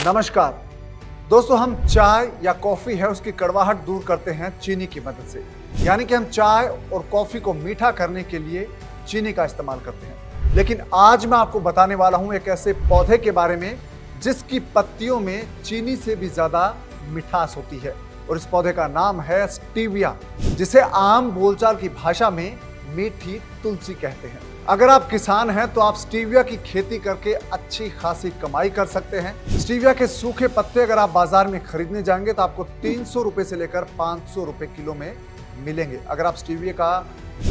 नमस्कार दोस्तों, हम चाय या कॉफी है उसकी कड़वाहट दूर करते हैं चीनी की मदद से। यानी कि हम चाय और कॉफी को मीठा करने के लिए चीनी का इस्तेमाल करते हैं। लेकिन आज मैं आपको बताने वाला हूं एक ऐसे पौधे के बारे में जिसकी पत्तियों में चीनी से भी ज्यादा मिठास होती है, और इस पौधे का नाम है स्टीविया, जिसे आम बोलचाल की भाषा में मीठी तुलसी कहते हैं। अगर आप किसान हैं तो आप स्टीविया की खेती करके अच्छी खासी कमाई कर सकते हैं। स्टीविया के सूखे पत्ते अगर आप बाजार में खरीदने जाएंगे तो आपको 300 रुपए से लेकर 500 रुपए किलो में मिलेंगे। अगर आप स्टीविया का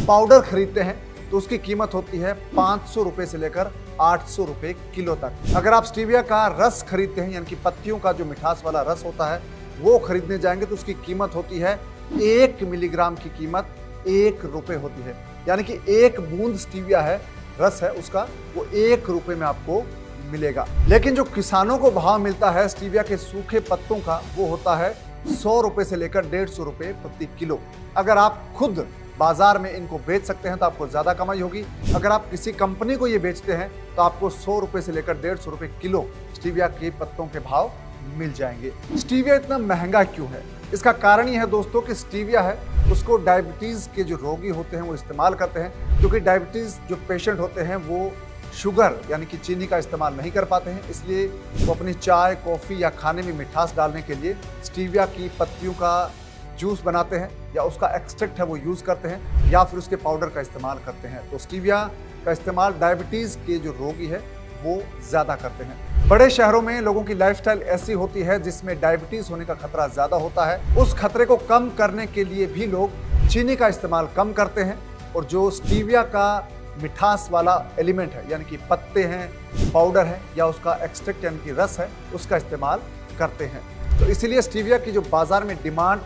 पाउडर खरीदते हैं तो उसकी कीमत होती है 500 रुपए से लेकर 800 रुपए किलो तक। अगर आप स्टीविया का रस खरीदते हैं, यानी कि पत्तियों का जो मिठास वाला रस होता है वो खरीदने जाएंगे तो उसकी कीमत होती है 1 मिलीग्राम की कीमत 1 रुपए होती है। यानी कि 1 बूंद स्टीविया है, रस है उसका, वो 1 रुपए में आपको मिलेगा। लेकिन जो किसानों को भाव मिलता है स्टीविया के सूखे पत्तों का वो होता है 100 रुपए से लेकर 150 रुपए प्रति किलो। अगर आप खुद बाजार में इनको बेच सकते हैं तो आपको ज्यादा कमाई होगी। अगर आप किसी कंपनी को ये बेचते हैं तो आपको 100 रुपए से लेकर 150 रुपए किलो स्टीविया के पत्तों के भाव मिल जाएंगे। स्टीविया इतना महंगा क्यों है? इसका कारण ये है दोस्तों कि स्टीविया है उसको डायबिटीज के जो रोगी होते हैं वो इस्तेमाल करते हैं, क्योंकि डायबिटीज जो पेशेंट होते हैं वो शुगर यानी कि चीनी का इस्तेमाल नहीं कर पाते हैं, इसलिए वो अपनी चाय, कॉफी या खाने में मिठास डालने के लिए स्टीविया की पत्तियों का जूस बनाते हैं, या उसका एक्सट्रैक्ट है वो यूज करते हैं, या फिर उसके पाउडर का इस्तेमाल करते हैं। तो स्टीविया का इस्तेमाल डायबिटीज के जो रोगी है वो ज्यादा करते हैं। बड़े शहरों में लोगों की लाइफस्टाइल ऐसी होती है जिसमें डायबिटीज होने का खतरा ज्यादा होता है। उस खतरे को कम करने के लिए भी लोग चीनी का इस्तेमाल कम करते हैं, और जो स्टीविया का मिठास वाला एलिमेंट है यानी कि पत्ते हैं, पाउडर है, या उसका एक्सट्रैक्ट यानी कि रस है, उसका इस्तेमाल करते हैं। तो इसीलिए स्टीविया की जो बाजार में डिमांड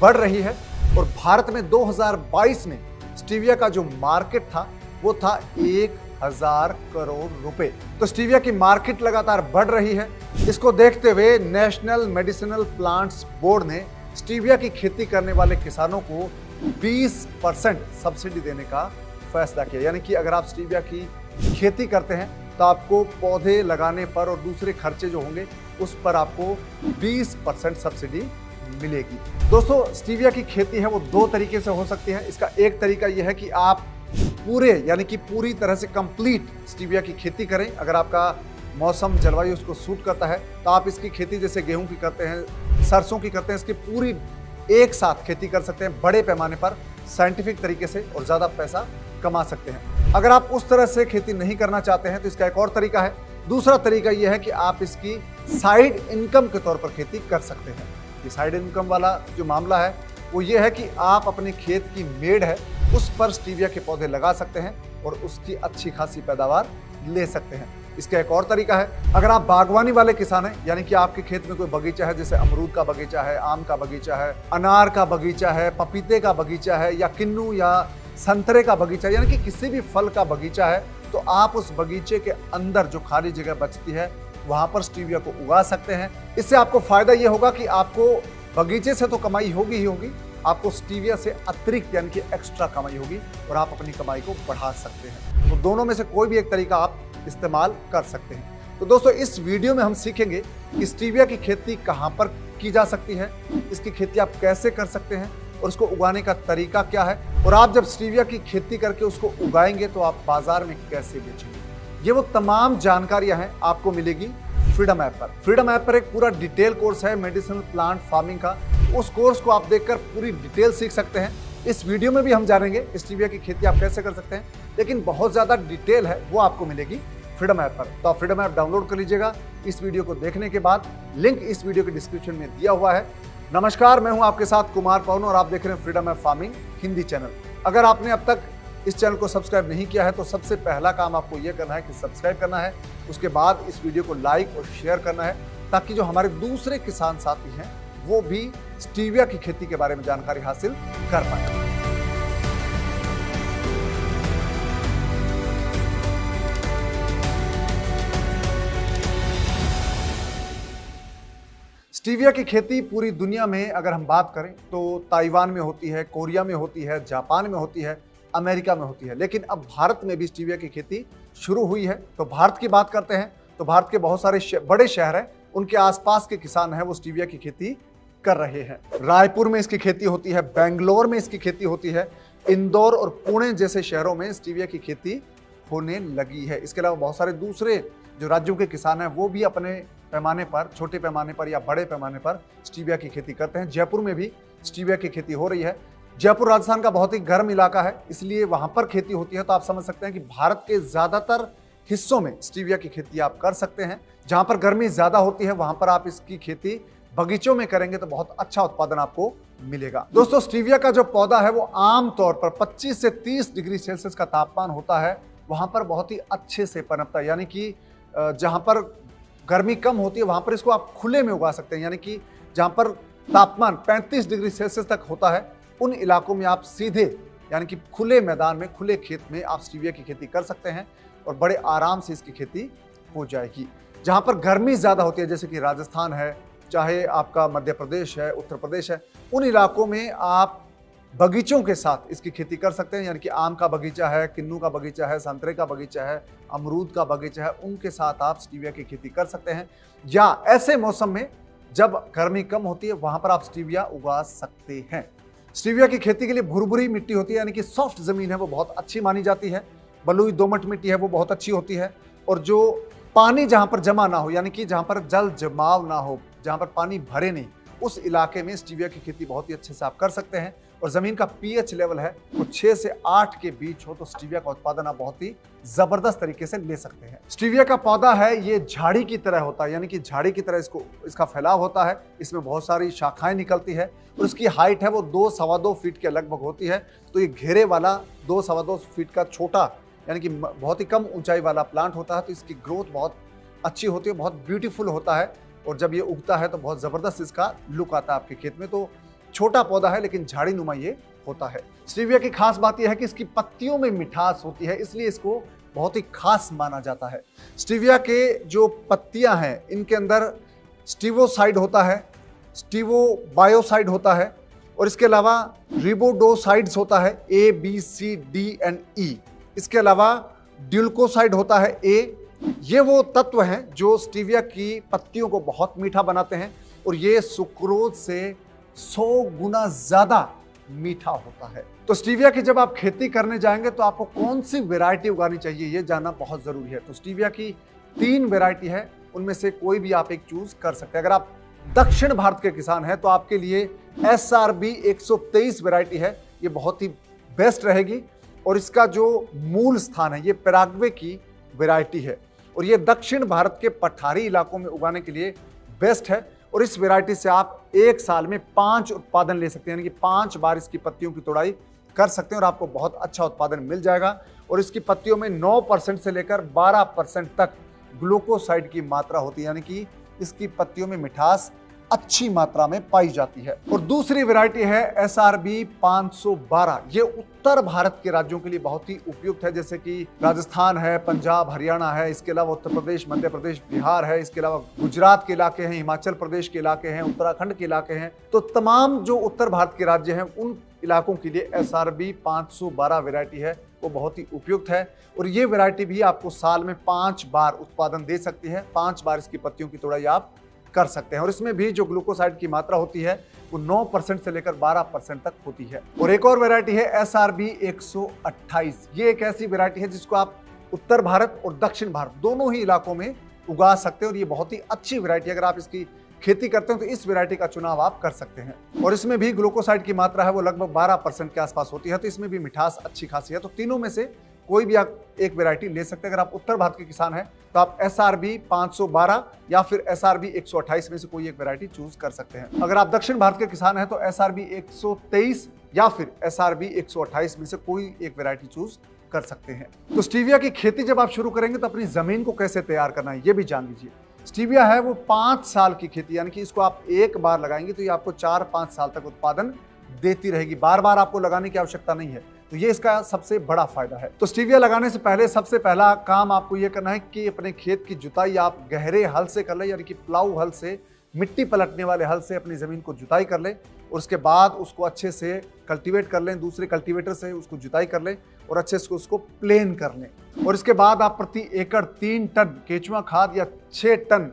बढ़ रही है, और भारत में 2022 में स्टीविया का जो मार्केट था वो था 1000 करोड़ रुपए। तो स्टीविया की मार्केट लगातार बढ़ रही है। इसको देखते हुए नेशनल मेडिसिनल प्लांट्स बोर्ड ने स्टीविया की खेती करने वाले किसानों को 20% सब्सिडी देने का फैसला किया। यानी कि अगर आप स्टीविया की खेती करते हैं तो आपको पौधे लगाने पर और दूसरे खर्चे जो होंगे उस पर आपको 20% सब्सिडी मिलेगी। दोस्तों, स्टीविया की खेती है वो 2 तरीके से हो सकती है। इसका एक तरीका यह है कि आप पूरे यानी कि पूरी तरह से कंप्लीट स्टीविया की खेती करें। अगर आपका मौसम, जलवायु उसको सूट करता है तो आप इसकी खेती जैसे गेहूं की करते हैं, सरसों की करते हैं, इसकी पूरी एक साथ खेती कर सकते हैं बड़े पैमाने पर साइंटिफिक तरीके से, और ज्यादा पैसा कमा सकते हैं। अगर आप उस तरह से खेती नहीं करना चाहते हैं तो इसका एक और तरीका है। दूसरा तरीका यह है कि आप इसकी साइड इनकम के तौर पर खेती कर सकते हैं। ये साइड इनकम वाला जो मामला है वो ये है कि आप अपने खेत की मेड़ है उस पर स्टीविया के पौधे लगा सकते हैं और उसकी अच्छी खासी पैदावार ले सकते हैं। इसका एक और तरीका है, अगर आप बागवानी वाले किसान हैं, यानी कि आपके खेत में कोई बगीचा है, जैसे अमरूद का बगीचा है, आम का बगीचा है, अनार का बगीचा है, पपीते का बगीचा है, या किन्नू या संतरे का बगीचा है, यानी कि किसी भी फल का बगीचा है, तो आप उस बगीचे के अंदर जो खाली जगह बचती है वहां पर स्टीविया को उगा सकते हैं। इससे आपको फायदा यह होगा कि आपको बगीचे से तो कमाई होगी ही होगी, आपको स्टीविया से अतिरिक्त यानी कि एक्स्ट्रा कमाई होगी, और आप अपनी कमाई को बढ़ा सकते हैं। तो दोनों में से कोई भी एक तरीका आप इस्तेमाल कर सकते हैं। तो दोस्तों, इस वीडियो में हम सीखेंगे कि स्टीविया की खेती कहां पर की जा सकती है, इसकी खेती आप कैसे कर सकते हैं, और उसको उगाने का तरीका क्या है, और आप जब स्टीविया की खेती करके उसको उगाएंगे तो आप बाजार में कैसे बेचेंगे। ये वो तमाम जानकारियां हैं आपको मिलेगी फ्रीडम ऐप पर। फ्रीडम ऐप पर एक पूरा डिटेल कोर्स है मेडिसिनल प्लांट फार्मिंग का। उस कोर्स को आप देखकर पूरी डिटेल सीख सकते हैं। इस वीडियो में भी हम जानेंगे स्टीविया की खेती आप कैसे कर सकते हैं, लेकिन बहुत ज्यादा डिटेल है वो आपको मिलेगी फ्रीडम ऐप पर। तो आप फ्रीडम ऐप डाउनलोड कर लीजिएगा इस वीडियो को देखने के बाद। लिंक इस वीडियो के डिस्क्रिप्शन में दिया हुआ है। नमस्कार, मैं हूं आपके साथ कुमार पवन, और आप देख रहे हैं freedom app farming Hindi channel. अगर आपने अब तक इस चैनल को सब्सक्राइब नहीं किया है तो सबसे पहला काम आपको यह करना है कि सब्सक्राइब करना है, उसके बाद इस वीडियो को लाइक और शेयर करना है, ताकि जो हमारे दूसरे किसान साथी हैं वो भी स्टीविया की खेती के बारे में जानकारी हासिल कर पाए। स्टीविया की खेती पूरी दुनिया में अगर हम बात करें तो ताइवान में होती है, कोरिया में होती है, जापान में होती है, अमेरिका में होती है, लेकिन अब भारत में भी स्टीविया की खेती शुरू हुई है। तो भारत की बात करते हैं तो भारत के बहुत सारे बड़े शहर हैं उनके आसपास के किसान हैं वो स्टीविया की खेती कर रहे हैं। रायपुर में इसकी खेती होती है, बेंगलोर में इसकी खेती होती है, इंदौर और पुणे जैसे शहरों में स्टीविया की खेती होने लगी है। इसके अलावा बहुत सारे दूसरे जो राज्यों के किसान हैं वो भी अपने पैमाने पर, छोटे पैमाने पर या बड़े पैमाने पर स्टीविया की खेती करते हैं। जयपुर में भी स्टीविया की खेती हो रही है। जयपुर राजस्थान का बहुत ही गर्म इलाका है, इसलिए वहां पर खेती होती है। तो आप समझ सकते हैं कि भारत के ज्यादातर हिस्सों में स्टीविया की खेती आप कर सकते हैं। जहां पर गर्मी ज्यादा होती है वहां पर आप इसकी खेती बगीचों में करेंगे तो बहुत अच्छा उत्पादन आपको मिलेगा। दोस्तों, स्टीविया का जो पौधा है वो आमतौर पर 25 से 30 डिग्री सेल्सियस का तापमान होता है, वहां पर बहुत ही अच्छे से पनपता है। यानी कि जहां पर गर्मी कम होती है वहां पर इसको आप खुले में उगा सकते हैं। यानी कि जहां पर तापमान 35 डिग्री सेल्सियस तक होता है उन इलाकों में आप सीधे यानी कि खुले मैदान में, खुले खेत में आप स्टीविया की खेती कर सकते हैं और बड़े आराम से इसकी खेती हो जाएगी। जहां पर गर्मी ज्यादा होती है जैसे कि राजस्थान है, चाहे आपका मध्य प्रदेश है, उत्तर प्रदेश है, उन इलाकों में आप बगीचों के साथ इसकी खेती कर सकते हैं। यानी कि आम का बगीचा है, किन्नू का बगीचा है, संतरे का बगीचा है, अमरूद का बगीचा है, उनके साथ आप स्टीविया की खेती कर सकते हैं। या ऐसे मौसम में जब गर्मी कम होती है वहां पर आप स्टीविया उगा सकते हैं। स्टीविया की खेती के लिए भुरभुरी मिट्टी होती है, यानी कि सॉफ्ट जमीन है वो बहुत अच्छी मानी जाती है। बलुई दोमट मिट्टी है वो बहुत अच्छी होती है। और जो पानी जहां पर जमा ना हो, यानी कि जहां पर जल जमाव ना हो, जहां पर पानी भरे नहीं, उस इलाके में स्टीविया की खेती बहुत ही अच्छे से आप कर सकते हैं। और जमीन का पीएच लेवल है वो 6 से 8 के बीच हो तो स्टीविया का उत्पादन आप बहुत ही जबरदस्त तरीके से ले सकते हैं। स्टीविया का पौधा है ये झाड़ी की तरह होता है, यानी कि झाड़ी की तरह इसका फैलाव होता है। इसमें बहुत सारी शाखाएं निकलती है और इसकी हाइट है वो 2-2.25 फीट के लगभग होती है। तो ये घेरे वाला 2-2.25 फीट का छोटा यानी कि बहुत ही कम ऊंचाई वाला प्लांट होता है। तो इसकी ग्रोथ बहुत अच्छी होती है, बहुत ब्यूटीफुल होता है और जब ये उगता है तो बहुत जबरदस्त इसका लुक आता है आपके खेत में। तो छोटा पौधा है लेकिन झाड़ी नुमा ये होता है। स्टीविया की खास बात यह है कि इसकी पत्तियों में मिठास होती है, इसलिए इसको बहुत ही खास माना जाता है। स्टीविया के जो पत्तियां हैं इनके अंदर स्टीवोसाइड होता है, स्टीवोबायोसाइड होता है और इसके अलावा रिबोडोसाइड्स होता है A, B, C, D and E। इसके अलावा ड्यूल्कोसाइड होता है A। ये वो तत्व हैं जो स्टीविया की पत्तियों को बहुत मीठा बनाते हैं और ये सुक्रोज से 100 गुना ज्यादा मीठा होता है। तो स्टीविया की जब आप खेती करने जाएंगे तो आपको कौन सी वैरायटी उगानी चाहिए ये जानना बहुत जरूरी है। तो स्टीविया की 3 वैरायटी है, उनमें से कोई भी आप एक चूज कर सकते हैं। अगर आप दक्षिण भारत के किसान हैं तो आपके लिए SRB 123 वैरायटी है, ये बहुत ही बेस्ट रहेगी। और इसका जो मूल स्थान है ये पैराग्वे की वैरायटी है और ये दक्षिण भारत के पठारी इलाकों में उगाने के लिए बेस्ट है। और इस वैरायटी से आप एक साल में 5 उत्पादन ले सकते हैं, यानी कि 5 बार इसकी पत्तियों की तोड़ाई कर सकते हैं और आपको बहुत अच्छा उत्पादन मिल जाएगा। और इसकी पत्तियों में 9% से लेकर 12% तक ग्लूकोसाइड की मात्रा होती है, यानी कि इसकी पत्तियों में मिठास अच्छी मात्रा में पाई जाती है। और दूसरी वैरायटी है SRB 512। ये उत्तर भारत के राज्यों के लिए बहुत ही उपयुक्त है, जैसे कि राजस्थान है, पंजाब, हरियाणा है, इसके अलावा उत्तर प्रदेश, मध्य प्रदेश, बिहार है, इसके अलावा गुजरात के इलाके हैं, हिमाचल प्रदेश के इलाके हैं, उत्तराखंड के इलाके हैं। तो तमाम जो उत्तर भारत के राज्य हैं उन इलाकों के लिए SRB 512 वैरायटी है वो बहुत ही उपयुक्त है। और ये वैरायटी भी आपको साल में 5 बार उत्पादन दे सकती है, 5 बार इसकी पत्तियों की तोड़ाई आप कर सकते हैं। और इसमें भी जो ग्लूकोसाइड की मात्रा होती है वो 9% से लेकर 12% तक होती है। और एक और वैरायटी है SRB 128। ये एक ऐसी वैरायटी है जिसको आप उत्तर भारत और दक्षिण भारत दोनों ही इलाकों में उगा सकते हैं और ये बहुत ही अच्छी वैरायटी है। अगर आप इसकी खेती करते हैं तो इस वैरायटी का चुनाव आप कर सकते हैं। और इसमें भी ग्लूकोसाइड की मात्रा है वो लगभग 12% के आसपास होती है, तो इसमें भी मिठास अच्छी खासी है। तो तीनों में से कोई भी आप एक वैरायटी ले सकते हैं। अगर आप उत्तर भारत के किसान हैं तो आप SRB 512 या फिर SRB 128 में से कोई एक वैरायटी चूज कर सकते हैं। अगर आप दक्षिण भारत के किसान हैं तो SRB 123 या फिर SRB 128 में से कोई एक वैरायटी चूज कर सकते हैं। तो स्टीविया की खेती जब आप शुरू करेंगे तो अपनी जमीन को कैसे तैयार करना है ये भी जान लीजिए। स्टीविया है वो 5 साल की खेती, यानी कि इसको आप एक बार लगाएंगे तो ये आपको 4-5 साल तक उत्पादन देती रहेगी, बार बार आपको लगाने की आवश्यकता नहीं है। तो ये इसका सबसे बड़ा फायदा है। तो स्टीविया लगाने से पहले सबसे पहला काम आपको ये करना है कि अपने खेत की जुताई आप गहरे हल से कर ले, यानी कि प्लाऊ हल से, मिट्टी पलटने वाले हल से अपनी जमीन को जुताई कर ले और उसके बाद उसको अच्छे से कल्टीवेट कर लें, दूसरे कल्टीवेटर से उसको जुताई कर लें और अच्छे से उसको प्लेन कर लें। और इसके बाद आप प्रति एकड़ 3 टन केचुआ खाद या 6 टन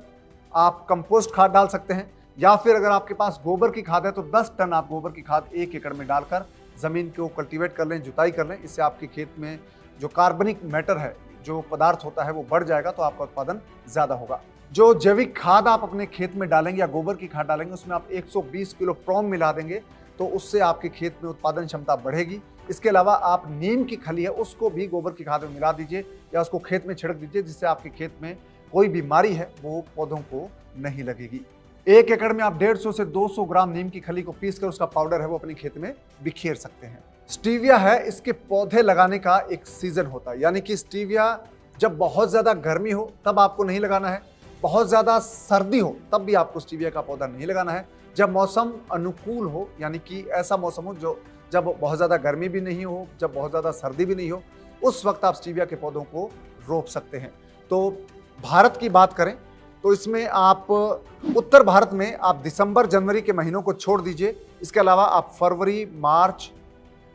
आप कंपोस्ट खाद डाल सकते हैं, या फिर अगर आपके पास गोबर की खाद है तो 10 टन आप गोबर की खाद 1 एकड़ में डालकर जमीन को कल्टीवेट कर लें, जुताई कर लें। इससे आपके खेत में जो कार्बनिक मैटर है, जो पदार्थ होता है, वो बढ़ जाएगा, तो आपका उत्पादन ज्यादा होगा। जो जैविक खाद आप अपने खेत में डालेंगे या गोबर की खाद डालेंगे, उसमें आप 120 किलो प्रोम मिला देंगे, तो उससे आपके खेत में उत्पादन क्षमता बढ़ेगी। इसके अलावा आप नीम की खली है उसको भी गोबर की खाद में मिला दीजिए या उसको खेत में छिड़क दीजिए, जिससे आपके खेत में कोई बीमारी है वो पौधों को नहीं लगेगी। 1 एकड़ में आप 150 से 200 ग्राम नीम की खली को पीसकर उसका पाउडर है वो अपने खेत में बिखेर सकते हैं। स्टीविया है, इसके पौधे लगाने का एक सीजन होता है, यानी कि स्टीविया जब बहुत ज्यादा गर्मी हो तब आपको नहीं लगाना है, बहुत ज्यादा सर्दी हो तब भी आपको स्टीविया का पौधा नहीं लगाना है। जब मौसम अनुकूल हो, यानी कि ऐसा मौसम हो जो जब बहुत ज़्यादा गर्मी भी नहीं हो, जब बहुत ज़्यादा सर्दी भी नहीं हो, उस वक्त आप स्टीविया के पौधों को रोप सकते हैं। तो भारत की बात करें तो इसमें आप उत्तर भारत में आप दिसंबर जनवरी के महीनों को छोड़ दीजिए। इसके अलावा आप फरवरी मार्च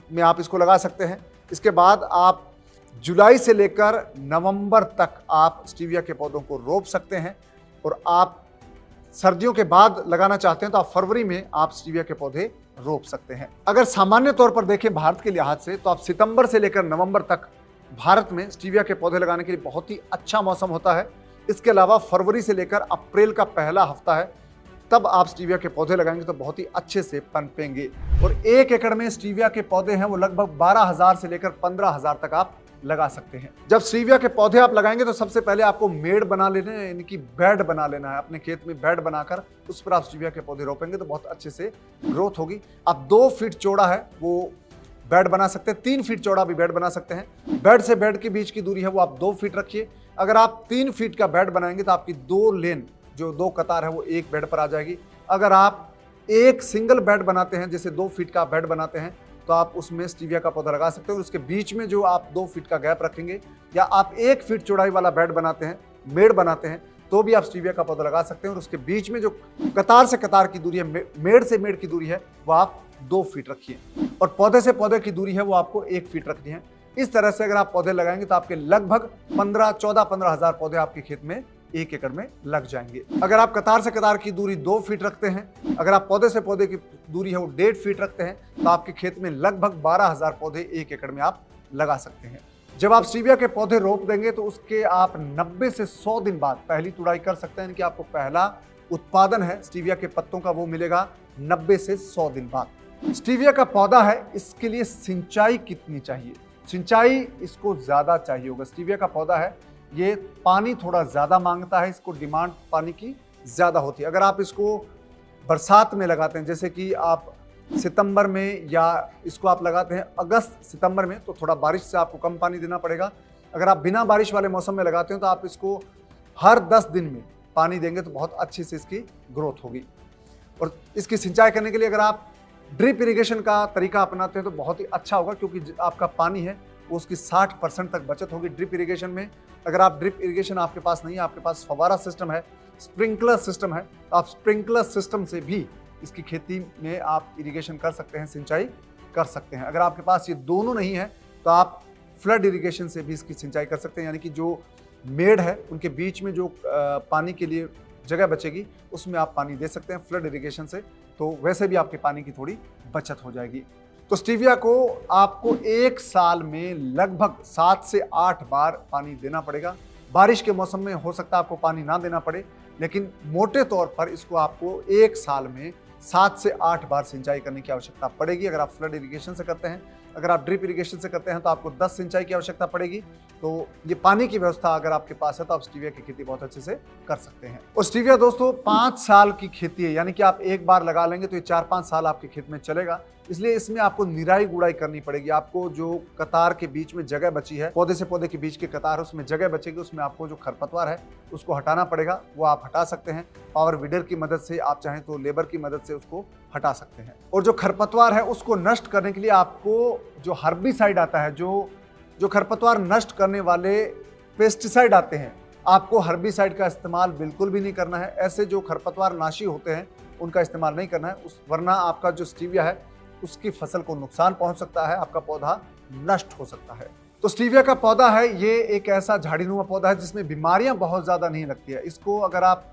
में आप इसको लगा सकते हैं। इसके बाद आप जुलाई से लेकर नवंबर तक आप स्टीविया के पौधों को रोप सकते हैं, और आप सर्दियों के बाद लगाना चाहते हैं तो आप फरवरी में आप स्टीविया के पौधे रोप सकते हैं। अगर सामान्य तौर पर देखें भारत के लिहाज से, तो आप सितंबर से लेकर नवंबर तक भारत में स्टीविया के पौधे लगाने के लिए बहुत ही अच्छा मौसम होता है। इसके अलावा फरवरी से लेकर अप्रैल का पहला हफ्ता है, तब आप स्टीविया के पौधे लगाएंगे तो बहुत ही अच्छे से पनपेंगे। और 1 एकड़ में स्टीविया के पौधे हैं वो लगभग 12,000 से लेकर 15,000 तक आप लगा सकते हैं। जब स्टीविया के पौधे आप लगाएंगे तो सबसे पहले आपको मेड़ बना लेना है, यानी कि बेड बना लेना है। अपने खेत में बेड बनाकर उस पर आप स्टीविया के पौधे रोपेंगे तो बहुत अच्छे से ग्रोथ होगी। आप 2 फीट चौड़ा है वो बेड बना सकते हैं, 3 फीट चौड़ा भी बेड बना सकते हैं। बेड से बेड के बीच की दूरी है वो आप 2 फीट रखिए। अगर आप 3 फीट का बेड बनाएंगे तो आपकी 2 लेन, जो 2 कतार है वो एक बेड पर आ जाएगी। अगर आप एक सिंगल बेड बनाते हैं, जैसे 2 फीट का बेड बनाते हैं, तो आप उसमें स्टीविया का पौधा लगा सकते हो। और उसके बीच में जो आप 2 फीट का गैप रखेंगे, या आप 1 फीट चौड़ाई वाला बेड बनाते हैं, मेड़ बनाते हैं, तो भी आप स्टीविया का पौधा लगा सकते हैं। और उसके बीच में जो कतार से कतार की दूरी है, मेड़ से मेड़ की दूरी है, वो आप 2 फीट रखिए। और पौधे से पौधे की दूरी है वो आपको 1 फीट रखनी है। इस तरह से अगर आप पौधे लगाएंगे तो आपके लगभग 14-15 हजार पौधे आपके खेत में 1 एकड़ में लग जाएंगे। अगर आप कतार से कतार की दूरी 2 फीट रखते हैं, अगर आप पौधे से पौधे की दूरी है वो 1.5 फीट रखते हैं, तो आपके खेत में लगभग 12,000 पौधे 1 एकड़ में आप लगा सकते हैं। जब आप स्टीविया के पौधे रोप देंगे तो उसके आप 90 से 100 दिन बाद पहली तुड़ाई कर सकते हैं, कि आपको पहला उत्पादन है स्टीविया के पत्तों का वो मिलेगा 90 से 100 दिन बाद। स्टीविया का पौधा है, इसके लिए सिंचाई कितनी चाहिए? सिंचाई इसको ज्यादा चाहिए होगा। स्टीविया का पौधा है, ये पानी थोड़ा ज्यादा मांगता है, इसको डिमांड पानी की ज्यादा होती है। अगर आप इसको बरसात में लगाते हैं, जैसे कि आप सितंबर में, या इसको आप लगाते हैं अगस्त सितंबर में, तो थोड़ा बारिश से आपको कम पानी देना पड़ेगा। अगर आप बिना बारिश वाले मौसम में लगाते हैं तो आप इसको हर 10 दिन में पानी देंगे तो बहुत अच्छी से इसकी ग्रोथ होगी। और इसकी सिंचाई करने के लिए अगर आप ड्रिप इरिगेशन का तरीका अपनाते हैं तो बहुत ही अच्छा होगा, क्योंकि आपका पानी है वो उसकी 60% तक बचत होगी ड्रिप इरिगेशन में। अगर आप ड्रिप इरिगेशन आपके पास नहीं है, आपके पास फव्वारा सिस्टम है, स्प्रिंकलर सिस्टम है, तो आप स्प्रिंकलर सिस्टम से भी इसकी खेती में आप इरिगेशन कर सकते हैं, सिंचाई कर सकते हैं। अगर आपके पास ये दोनों नहीं है तो आप फ्लड इरिगेशन से भी इसकी सिंचाई कर सकते हैं, यानी कि जो मेड़ है उनके बीच में जो पानी के लिए जगह बचेगी उसमें आप पानी दे सकते हैं फ्लड इरिगेशन से, तो वैसे भी आपके पानी की थोड़ी बचत हो जाएगी। तो स्टीविया को आपको 1 साल में लगभग 7 से 8 बार पानी देना पड़ेगा। बारिश के मौसम में हो सकता है आपको पानी ना देना पड़े, लेकिन मोटे तौर पर इसको आपको 1 साल में 7 से 8 बार सिंचाई करने की आवश्यकता पड़ेगी। अगर आप फ्लड इरिगेशन से करते हैं, अगर आप ड्रिप इरिगेशन से करते हैं तो आपको 10 सिंचाई की आवश्यकता पड़ेगी। तो ये पानी की व्यवस्था अगर आपके पास है तो आप स्टीविया की खेती बहुत अच्छे से कर सकते हैं। और स्टीविया दोस्तों 5 साल की खेती है, यानी कि आप एक बार लगा लेंगे तो ये 4-5 साल आपके खेत में चलेगा। इसलिए इसमें आपको निराई गुड़ाई करनी पड़ेगी। आपको जो कतार के बीच में जगह बची है, पौधे से पौधे के बीच के कतार है, उसमें जगह बचेगी, उसमें आपको जो खरपतवार है उसको हटाना पड़ेगा। वो आप हटा सकते हैं पावर वीडर की मदद से, आप चाहें तो लेबर की मदद से उसको हटा सकते हैं। और जो खरपतवार है उसको नष्ट करने के लिए आपको जो हर्बिसाइड आता है, जो खरपतवार नष्ट करने वाले पेस्टिसाइड आते हैं, आपको हर्बिसाइड का इस्तेमाल बिल्कुल भी नहीं करना है। ऐसे जो खरपतवार नाशी होते हैं उनका इस्तेमाल नहीं करना है, वरना आपका जो स्टीविया है उसकी फसल को नुकसान पहुंच सकता है, आपका पौधा नष्ट हो सकता है। तो स्टीविया का पौधा है, ये एक ऐसा झाड़ीनुमा पौधा है जिसमें बीमारियां बहुत ज्यादा नहीं लगती है। इसको अगर आप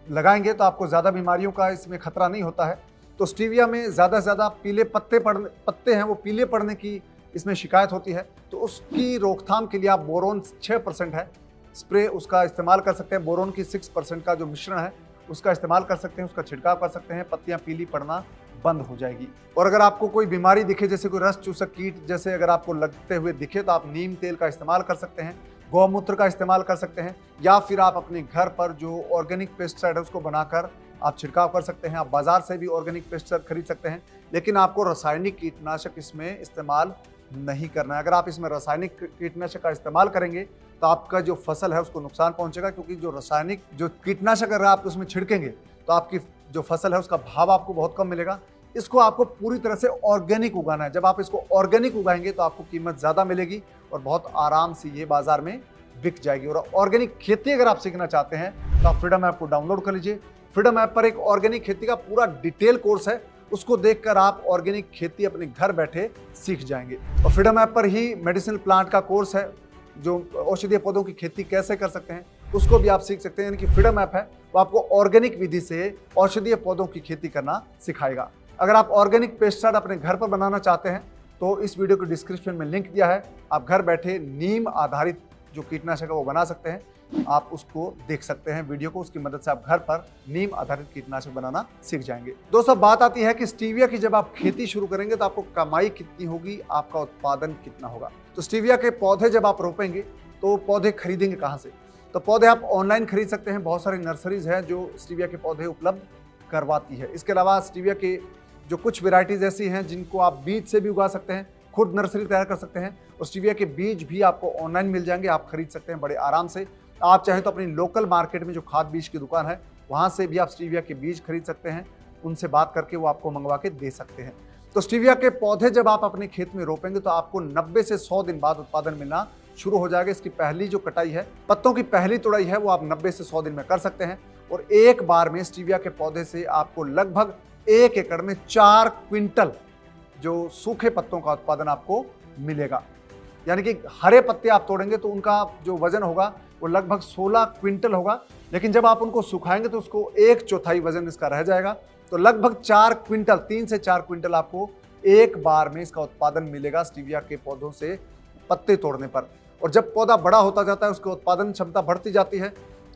लगाएंगे तो आपको ज़्यादा बीमारियों का इसमें खतरा नहीं होता है। तो स्टीविया में ज़्यादा से ज़्यादा पीले पत्ते हैं वो पीले पड़ने की इसमें शिकायत होती है, तो उसकी रोकथाम के लिए आप बोरोन 6% है स्प्रे उसका इस्तेमाल कर सकते हैं। बोरोन की 6% का जो मिश्रण है उसका इस्तेमाल कर सकते हैं, उसका छिड़काव कर सकते हैं, पत्तियां पीली पड़ना बंद हो जाएगी। और अगर आपको कोई बीमारी दिखे, जैसे कोई रस चूसक कीट जैसे अगर आपको लगते हुए दिखे, तो आप नीम तेल का इस्तेमाल कर सकते हैं, गौमूत्र का इस्तेमाल कर सकते हैं, या फिर आप अपने घर पर जो ऑर्गेनिक पेस्टिसाइड है उसको बनाकर आप छिड़काव कर सकते हैं। आप बाजार से भी ऑर्गेनिक पेस्टिसाइड खरीद सकते हैं, लेकिन आपको रासायनिक कीटनाशक इसमें इस्तेमाल नहीं करना है। अगर आप इसमें रासायनिक कीटनाशक का इस्तेमाल करेंगे तो आपका जो फसल है उसको नुकसान पहुंचेगा, क्योंकि जो रासायनिक जो कीटनाशक अगर आप उसमें छिड़केंगे तो आपकी जो फसल है उसका भाव आपको बहुत कम मिलेगा। इसको आपको पूरी तरह से ऑर्गेनिक उगाना है। जब आप इसको ऑर्गेनिक उगाएंगे तो आपको कीमत ज़्यादा मिलेगी और बहुत आराम से ये बाजार में बिक जाएगी। और ऑर्गेनिक खेती अगर आप सीखना चाहते हैं तो आप फ्रीडम ऐप को डाउनलोड कर लीजिए। फ्रीडम ऐप पर एक ऑर्गेनिक खेती का पूरा डिटेल कोर्स है, उसको देखकर आप ऑर्गेनिक खेती अपने घर बैठे सीख जाएंगे। और फ्रीडम ऐप पर ही मेडिसिनल प्लांट का कोर्स है, जो औषधीय पौधों की खेती कैसे कर सकते हैं उसको भी आप सीख सकते हैं। यानी कि फ्रीडम ऐप है वो आपको ऑर्गेनिक विधि से औषधीय पौधों की खेती करना सिखाएगा। अगर आप ऑर्गेनिक पेस्टिसाइड अपने घर पर बनाना चाहते हैं तो इस वीडियो के डिस्क्रिप्शन में लिंक दिया है, आप घर बैठे नीम आधारित जो कीटनाशक है वो बना सकते हैं। आप उसको देख सकते हैं वीडियो को, उसकी मदद से आप घर पर नीम आधारित कीटनाशक बनाना सीख जाएंगे। दोस्तों बात आती है कि स्टीविया की जब आप खेती शुरू करेंगे तो आपको कमाई कितनी होगी, आपका उत्पादन कितना होगा। तो स्टीविया के पौधे जब आप रोपेंगे तो पौधे खरीदेंगे कहाँ से? तो पौधे आप ऑनलाइन खरीद सकते हैं, बहुत सारी नर्सरीज हैं जो स्टीविया के पौधे उपलब्ध करवाती है। इसके अलावा स्टीविया के जो कुछ वेराइटीज ऐसी हैं जिनको आप बीज से भी उगा सकते हैं, खुद नर्सरी तैयार कर सकते हैं, और स्टीविया के बीज भी आपको ऑनलाइन मिल जाएंगे, आप खरीद सकते हैं बड़े आराम से। आप चाहें तो अपनी लोकल मार्केट में जो खाद बीज की दुकान है वहाँ से भी आप स्टीविया के बीज खरीद सकते हैं, उनसे बात करके वो आपको मंगवा के दे सकते हैं। तो स्टीविया के पौधे जब आप अपने खेत में रोपेंगे तो आपको 90 से 100 दिन बाद उत्पादन मिलना शुरू हो जाएगा। इसकी पहली जो कटाई है, पत्तों की पहली तुड़ाई है, वो आप 90 से 100 दिन में कर सकते हैं। और एक बार में स्टीविया के पौधे से आपको लगभग 1 एकड़ में 4 क्विंटल जो सूखे पत्तों का उत्पादन आपको मिलेगा। यानी कि हरे पत्ते आप तोड़ेंगे तो उनका जो वजन होगा वो लगभग 16 क्विंटल होगा, लेकिन जब आप उनको सुखाएंगे तो उसको 1/4 वजन इसका रह जाएगा। तो लगभग 4 क्विंटल, 3 से 4 क्विंटल आपको एक बार में इसका उत्पादन मिलेगा स्टीविया के पौधों से पत्ते तोड़ने पर। और जब पौधा बड़ा होता जाता है, उसकी उत्पादन क्षमता बढ़ती जाती है,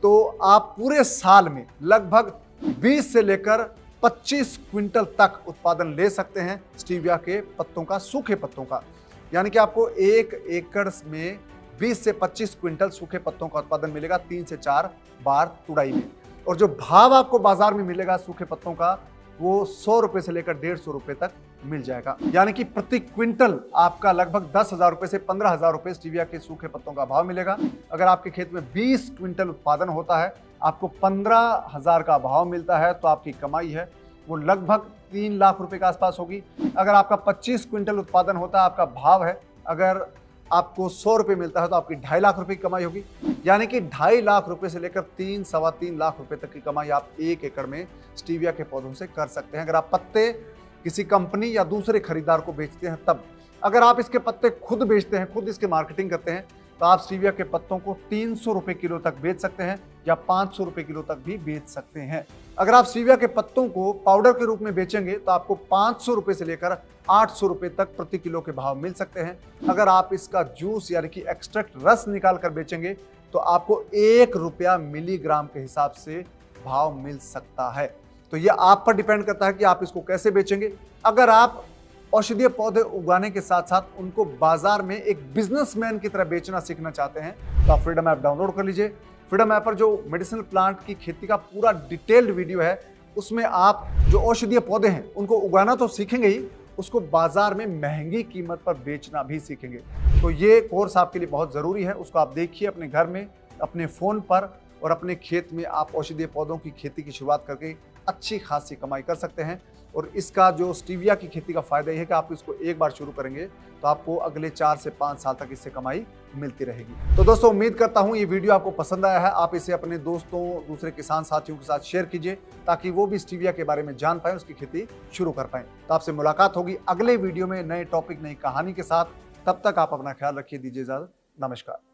तो आप पूरे साल में लगभग 20 से लेकर 25 क्विंटल तक उत्पादन ले सकते हैं स्टीविया के पत्तों का, सूखे पत्तों का। यानी कि आपको 1 एकड़ में 20 से 25 क्विंटल सूखे पत्तों का उत्पादन मिलेगा 3 से 4 बार तुड़ाई में। और जो भाव आपको बाजार में मिलेगा सूखे पत्तों का वो 100 रुपए से लेकर 150 रुपए तक मिल जाएगा। यानी कि प्रति क्विंटल आपका लगभग 10,000 रुपए से 15,000 रुपए स्टीविया के सूखे पत्तों का भाव मिलेगा। अगर आपके खेत में 20 क्विंटल उत्पादन होता है, आपको 15,000 का भाव मिलता है, तो आपकी कमाई है वो लगभग 3 लाख रुपए के आसपास होगी। अगर आपका 25 क्विंटल उत्पादन होता है, आपका भाव है, अगर आपको 100 रुपए मिलता है तो आपकी 2.5 लाख रुपए की कमाई होगी। यानी कि 2.5 लाख रुपए से लेकर 3, सवा 3 लाख रुपए तक की कमाई आप 1 एकड़ में स्टीविया के पौधों से कर सकते हैं, अगर आप पत्ते किसी कंपनी या दूसरे खरीदार को बेचते हैं तब। अगर आप इसके पत्ते खुद बेचते हैं, खुद इसके मार्केटिंग करते हैं, तो आप स्टीविया के पत्तों को 300 रुपए किलो तक बेच सकते हैं या 500 रुपए किलो तक भी बेच सकते हैं। अगर आप स्टीविया के पत्तों को पाउडर के रूप में बेचेंगे तो आपको 500 रुपए से लेकर 800 रुपए तक प्रति किलो के भाव मिल सकते हैं। अगर आप इसका जूस यानी कि एक्सट्रैक्ट रस निकाल कर बेचेंगे तो आपको 1 रुपया मिलीग्राम के हिसाब से भाव मिल सकता है। तो ये आप पर डिपेंड करता है कि आप इसको कैसे बेचेंगे। अगर आप औषधीय पौधे उगाने के साथ साथ उनको बाजार में एक बिजनेसमैन की तरह बेचना सीखना चाहते हैं तो आप फ्रीडम ऐप डाउनलोड कर लीजिए। फ्रीडम ऐप पर जो मेडिसिनल प्लांट की खेती का पूरा डिटेल्ड वीडियो है, उसमें आप जो औषधीय पौधे हैं उनको उगाना तो सीखेंगे ही, उसको बाजार में महंगी कीमत पर बेचना भी सीखेंगे। तो ये कोर्स आपके लिए बहुत ज़रूरी है, उसको आप देखिए अपने घर में, अपने फ़ोन पर, और अपने खेत में आप औषधीय पौधों की खेती की शुरुआत करके अच्छी खासी कमाई कर सकते हैं। और इसका जो स्टीविया की खेती का फ़ायदा ये है कि आप इसको एक बार शुरू करेंगे तो आपको अगले 4 से 5 साल तक इससे कमाई मिलती रहेगी। तो दोस्तों उम्मीद करता हूँ ये वीडियो आपको पसंद आया है। आप इसे अपने दोस्तों, दूसरे किसान साथियों के साथ शेयर कीजिए ताकि वो भी स्टीविया के बारे में जान पाएँ, उसकी खेती शुरू कर पाएँ। तो आपसे मुलाकात होगी अगले वीडियो में नए टॉपिक, नई कहानी के साथ। तब तक आप अपना ख्याल रखिए, दीजिए इजाज़त। नमस्कार।